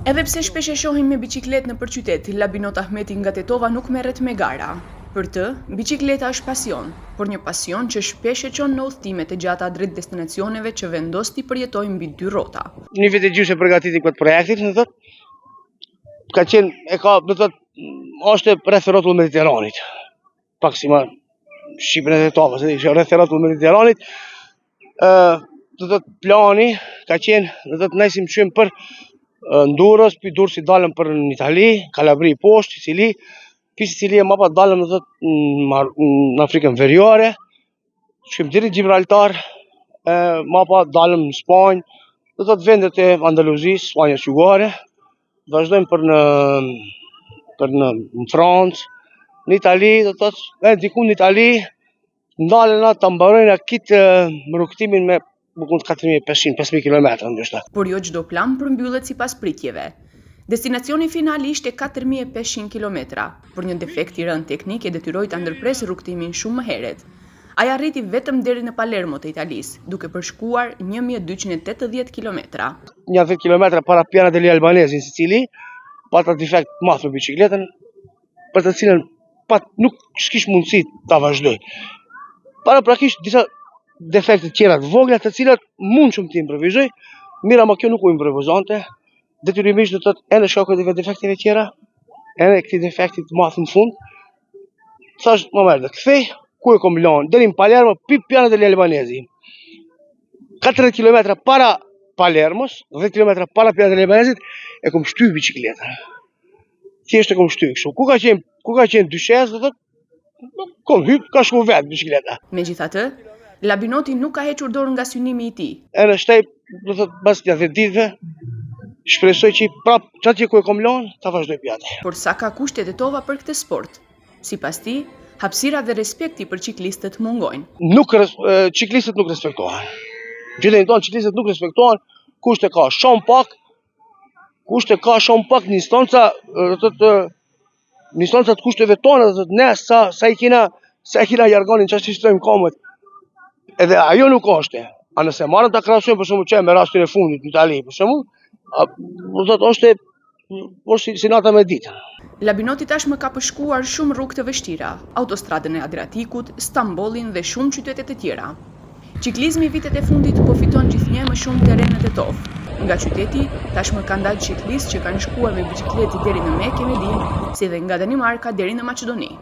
Edhe pse shpesh e shohim me biçikletë nëpër qytet, Labinot Ahmeti nga Tetova nuk merret me gara. Për të, biçikleta është pasion, por një pasion që shpesh e çon në udhëtimet e gjata drejt destinacioneve që vendos t'i përjetojë mbi dy rrota. Një vit e gjysmë e përgatitim këtë projektit, do thotë, ka qenë do thotë, është rreth rrotull Mediteranit. Pak si ma Shqipën e Tetovës, rreth rrotull Mediteranit. Do thotë, plani ka qenë, do thotë, ne si mshym për Durrës, pi Durrës si dalëm për në Itali, Kalabri poshtë, Sicili, pi Sicilie më pas dalëm, do thotë, në Afrikën Veriore, shkojmë deri në Gibraltar, më pas dalëm në Spanjë, do thotë vendet e Andaluzisë, Spanja Jugare, vazhdojmë për në Francë, në Itali, do thotë, diku në Itali, ndalen ata ta mbarojnë kitë rrugtimin me 4500-5000 km ndoshta. Por jo çdo plan përmbyllet sipas pritjeve. Destinacioni final ishte 4500 km, por një defekt i rënd teknik e detyroi ta ndërpresë rrugtimin shumë më herët. Ai arriti vetëm deri në Palermo të Italisë, duke përshkuar 1280 km. Një 10 km para Piana degli Albanesi në Sicili, pata defekt të madh me biçikletën, për të cilën nuk kish mundësi ta vazhdoj. Paraprakisht disa defekte tjera të vogla të cilat mund shumë të improvizoj, mira ma kjo nuk u improvizante, detyrimisht do të thotë edhe shkakut e defekteve tjera, edhe këtij defekti të madh në fund, thash më merr, kthej ku e kom lënë, deri në Palermo, Piana degli Albanesi. 40 km para Palermos, 10 km para Piana degli Albanesit, e kom shtyr biçikletën. Thjesht e kom shtyr kështu. Ku ka qenë dyshes, do thotë, kom hyp, ka shku vetë biçikleta. Megjithatë, Labinoti nuk ka hequr dorë nga synimi i tij. E në shtej, do thotë, pas 10 ditëve, shpresoj që prap çatje ku e kom lënë, ta vazhdoj pjatë. Por sa ka kushtet e Tetova për këtë sport? Sipas tij, hapësira dhe respekti për ciklistët mungojnë. Ciklistët nuk respektohen. Gjendjen tonë ciklistët nuk respektohen, kushte ka shumë pak në instanca, do thotë, në instanca të kushteve tona, do thotë, ne sa i kena jargonin çfarë shtojmë komët. Edhe ajo nuk është. A nëse marrën ta krahasojmë për shembull që me rastin e fundit në Itali, për shembull, do thotë është si nata me ditën. Labinoti tashmë ka përshkuar shumë rrugë të vështira, autostradën e Adriatikut, Stambollin dhe shumë qytete të tjera. Ciklizmi vitet e fundit po fiton gjithnjë më shumë terren në Tetov. Nga qyteti tashmë kanë dalë ciklistë që kanë shkuar me biçikletë deri në Mekë e Medinë, si dhe nga Danimarka deri në Maqedoni.